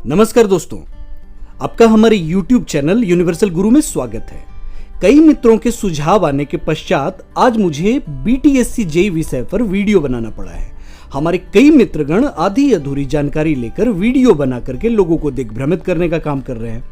नमस्कार दोस्तों, आपका हमारे YouTube चैनल यूनिवर्सल गुरु में स्वागत है। कई मित्रों के सुझाव आने के पश्चात आज मुझे BTSC JEE विषय पर वीडियो बनाना पड़ा है। हमारे कई मित्रगण आधी अधूरी जानकारी लेकर वीडियो बना करके लोगों को दिग्भ्रमित करने का काम कर रहे हैं।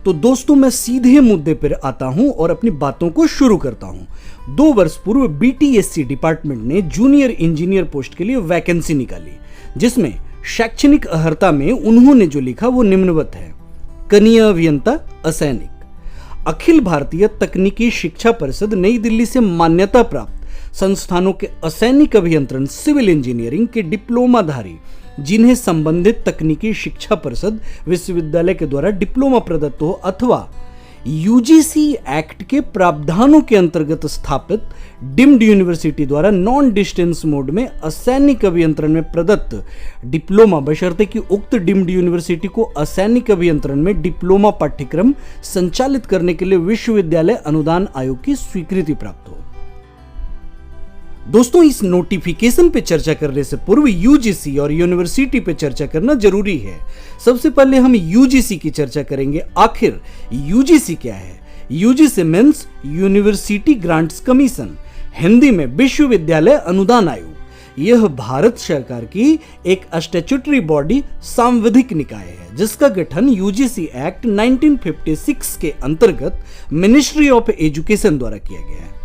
तो दोस्तों, मैं सीधे मुद्दे पर आता हूं और अपनी बातों को शुरू करता हूं। 2 वर्ष पूर्व BTSC डिपार्टमेंट ने जूनियर इंजीनियर पोस्ट के लिए वैकेंसी निकाली, जिसमें शैक्षणिक अर्हता में उन्होंने जो लिखा वो निम्नवत है: कनीय अभियंता असैनिक। अखिल भारतीय तकनीकी शिक्षा परिषद नई दिल्ली से मान्यता प्राप्त संस्थानों के असैनिक अभियंत्रण सिविल इंजीनियरिंग के डिप्लोमाधारी जिन्हें संबंधित तकनीकी शिक्षा परिषद विश्वविद्यालय के द्वारा डिप्लोमा प्रदत्त हो अथवा UGC एक्ट के प्रावधानों के अंतर्गत स्थापित डीम्ड यूनिवर्सिटी द्वारा नॉन डिस्टेंस मोड में असैनिक अभियंत्रण में प्रदत्त डिप्लोमा, बशर्ते कि उक्त डीम्ड यूनिवर्सिटी को असैनिक अभियंत्रण में डिप्लोमा पाठ्यक्रम संचालित करने के लिए विश्वविद्यालय अनुदान आयोग की स्वीकृति प्राप्त हो। दोस्तों, इस नोटिफिकेशन पे चर्चा करने से पूर्व UGC और यूनिवर्सिटी पे चर्चा करना जरूरी है। सबसे पहले हम UGC की चर्चा करेंगे। आखिर UGC क्या है? UGC means university grants commission, Hindi में विश्वविद्यालय अनुदान आयोग। यह भारत सरकार की एक स्टैट्यूटरी बॉडी, सांविधिक निकाय है, जिसका गठन UGC एक्ट 1956 के अंतर्गत मिनिस्ट्री ऑफ एजुकेशन द्वारा किया गया है।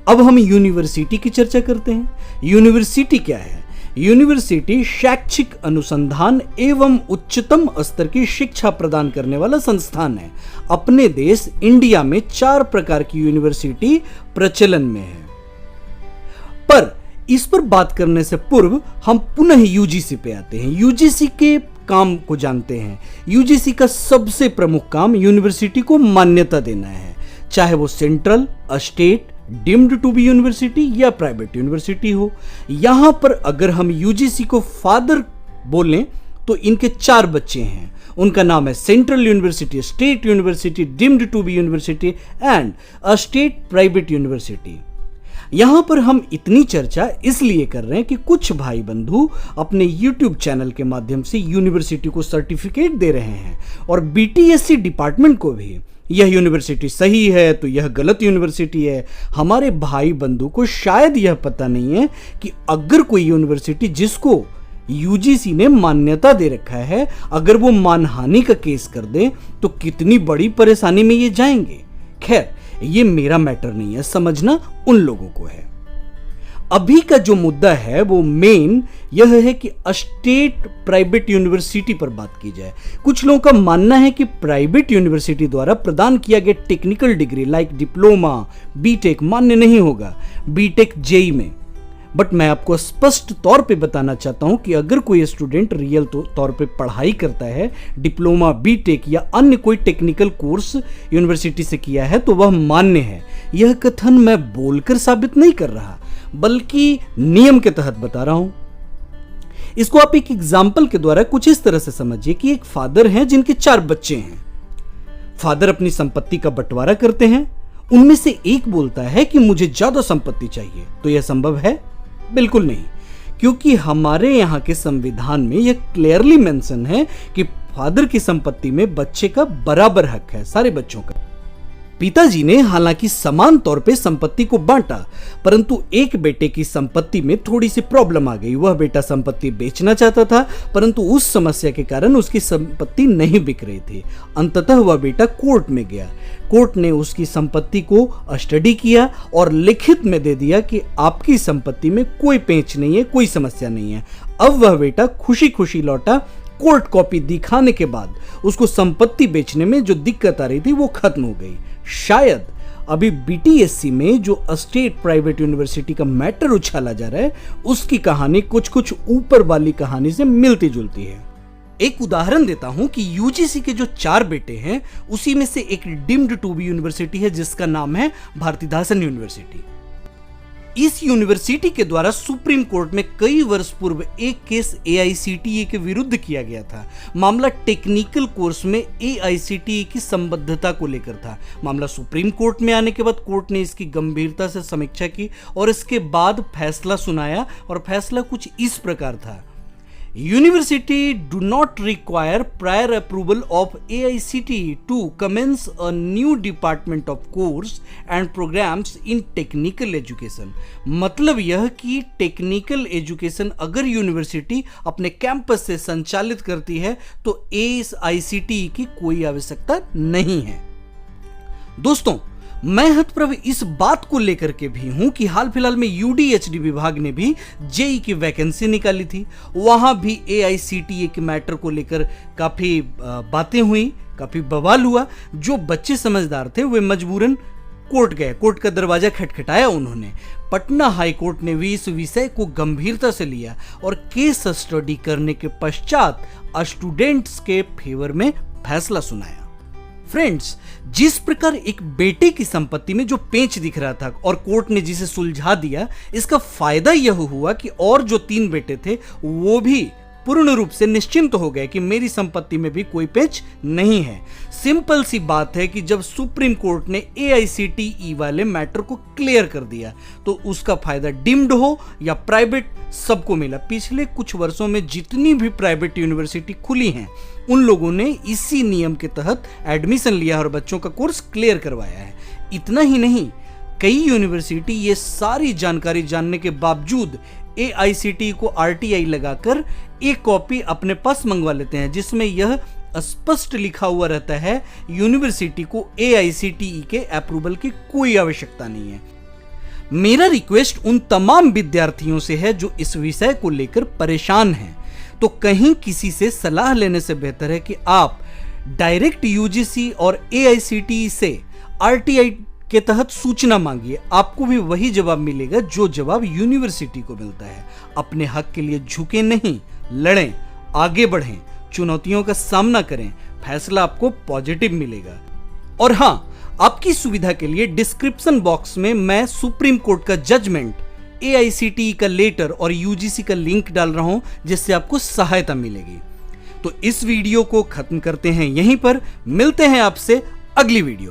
अब हम यूनिवर्सिटी की चर्चा करते हैं। यूनिवर्सिटी क्या है? यूनिवर्सिटी शैक्षिक अनुसंधान एवं उच्चतम स्तर की शिक्षा प्रदान करने वाला संस्थान है। अपने देश इंडिया में 4 प्रकार की यूनिवर्सिटी प्रचलन में है। पर इस पर बात करने से पूर्व हम पुनः UGC पे आते हैं। UGC के काम को जानते हैं। UGC का सबसे प्रमुख काम यूनिवर्सिटी को मान्यता देना है, चाहे वो central, state, deemed to be university या प्राइवेट यूनिवर्सिटी हो। यहां पर अगर हम UGC को फादर बोलें तो इनके 4 बच्चे हैं। उनका नाम है central university, state university, deemed to be university and a state private university. यहां पर हम इतनी चर्चा इसलिए कर रहे हैं कि कुछ भाई बंधु अपने YouTube चैनल के माध्यम से यूनिवर्सिटी को सर्टिफिकेट दे रहे हैं और BTSC डिपार्टमेंट को भी यह यूनिवर्सिटी सही है तो यह गलत यूनिवर्सिटी है। हमारे भाई बंधु को शायद यह पता नहीं है कि अगर कोई यूनिवर्सिटी जिसको UGC ने मान्यता दे रखा है, अगर वो मानहानि का केस कर दे तो कितनी बड़ी परेशानी में ये जाएंगे। खैर, ये मेरा मैटर नहीं है, समझना उन लोगों को है। अभी का जो मुद्दा है वो मेन यह है कि स्टेट प्राइवेट यूनिवर्सिटी पर बात की जाए। कुछ लोगों का मानना है कि प्राइवेट यूनिवर्सिटी द्वारा प्रदान किया गया technical degree like diploma, BTech मान्य नहीं होगा बीटेक JEE में। बट मैं आपको स्पष्ट तौर पे बताना चाहता हूं कि अगर कोई स्टूडेंट रियल तौर पे पढ़ाई करता है, डिप्लोमा, बीटेक या अन्य कोई टेक्निकल कोर्स यूनिवर्सिटी से किया है तो वह मान्य है। यह कथन मैं बोलकर साबित नहीं कर रहा, बल्कि नियम के तहत बता रहा हूं। इसको आप एक एग्जाम्पल के द्वारा कुछ इस तरह से समझिए कि एक फादर हैं जिनके 4 बच्चे हैं। फादर अपनी संपत्ति का बंटवारा करते हैं। उनमें से एक बोलता है कि मुझे ज्यादा संपत्ति चाहिए। तो यह संभव है? बिल्कुल नहीं, क्योंकि हमारे यहां के संविधान में यह क्लियरली मेंशन है कि फादर की संपत्ति में बच्चे का बराबर हक है, सारे बच्चों का। पिताजी ने हालांकि समान तौर पे संपत्ति को बांटा, परंतु एक बेटे की संपत्ति में थोड़ी सी प्रॉब्लम आ गई। वह बेटा संपत्ति बेचना चाहता था, परंतु उस समस्या के कारण उसकी संपत्ति नहीं बिक रही थी। अंततः वह बेटा कोर्ट में गया। कोर्ट ने उसकी संपत्ति को स्टडी किया और लिखित में दे दिया कि आपकी संपत्ति में कोई पेंच नहीं है, कोई समस्या नहीं है। अब वह बेटा खुशी खुशी लौटा। कोर्ट कॉपी दिखाने के बाद उसको संपत्ति बेचने में जो दिक्कत आ रही थी वो खत्म हो गई। शायद अभी BTSC में जो स्टेट प्राइवेट यूनिवर्सिटी का मैटर उछाला जा रहा है उसकी कहानी कुछ ऊपर वाली कहानी से मिलती जुलती है। एक उदाहरण देता हूं कि UGC के जो 4 बेटे हैं उसी में से एक डीम्ड टू बी यूनिवर्सिटी है जिसका नाम है भारतीदासन यूनिवर्सिटी। इस यूनिवर्सिटी के द्वारा सुप्रीम कोर्ट में कई वर्ष पूर्व एक केस AICTE के विरुद्ध किया गया था। मामला टेक्निकल कोर्स में AICTE की संबद्धता को लेकर था। मामला सुप्रीम कोर्ट में आने के बाद कोर्ट ने इसकी गंभीरता से समीक्षा की और इसके बाद फैसला सुनाया और फैसला कुछ इस प्रकार था University do not require prior approval of AICTE to commence a new department of course and programs in technical education। मतलब यह कि टेक्निकल एजुकेशन अगर यूनिवर्सिटी अपने कैंपस से संचालित करती है तो AICTE की कोई आवश्यकता नहीं है। दोस्तों, मैं हतप्रभ इस बात को लेकर के भी हूं कि हाल फिलहाल में UDHD विभाग ने भी जेई की वैकेंसी निकाली थी। वहां भी AICTE के मैटर को लेकर काफी बातें हुई, काफी बवाल हुआ। जो बच्चे समझदार थे वे मजबूरन कोर्ट गए, कोर्ट का दरवाजा खटखटाया उन्होंने। पटना हाई कोर्ट ने भी इस विषय को गंभीरता से लिया और केस स्टडी करने के पश्चात स्टूडेंट्स के फेवर में फैसला सुनाया। फ्रेंड्स, जिस प्रकार एक बेटे की संपत्ति में जो पेंच दिख रहा था और कोर्ट ने जिसे सुलझा दिया, इसका फायदा यह हुआ कि और जो 3 बेटे थे वो भी पूर्ण रूप से निश्चिंत हो गए कि मेरी संपत्ति में भी कोई पेंच नहीं है। सिंपल सी बात है कि जब सुप्रीम कोर्ट ने AICTE वाले मैटर को क्लियर कर दिया तो उसका फायदा डीम्ड हो या प्राइवेट सबको मिला। पिछले कुछ वर्षों में जितनी भी प्राइवेट यूनिवर्सिटी खुली हैं उन लोगों ने इसी नियम के तहत एडमिशन लिया और बच्चों का कोर्स क्लियर करवाया है। इतना ही नहीं, कई यूनिवर्सिटी ये सारी जानकारी जानने के बावजूद AICTE को RTI लगाकर एक कॉपी अपने पास मंगवा लेते हैं जिसमें यह स्पष्ट लिखा हुआ रहता है यूनिवर्सिटी को AICTE के अप्रूवल की कोई आवश्यकता नहीं है। मेरा रिक्वेस्ट उन तमाम विद्यार्थियों से है जो इस विषय को लेकर परेशान हैं, तो कहीं किसी से सलाह लेने से बेहतर है कि आप डायरेक्ट UGC और AICTE से RTI के तहत सूचना मांगिए। आपको भी वही जवाब मिलेगा जो जवाब यूनिवर्सिटी को मिलता है। अपने हक के लिए झुके नहीं, लड़ें, आगे बढ़ें, चुनौतियों का सामना करें, फैसला आपको पॉजिटिव मिलेगा। और हां, आपकी सुविधा के लिए डिस्क्रिप्शन बॉक्स में मैं सुप्रीम कोर्ट का जजमेंट, AICTE का लेटर और UGC का लिंक डाल रहा हूं जिससे आपको सहायता मिलेगी। तो इस वीडियो को खत्म करते हैं यहीं पर, मिलते हैं आपसे अगली वीडियो में।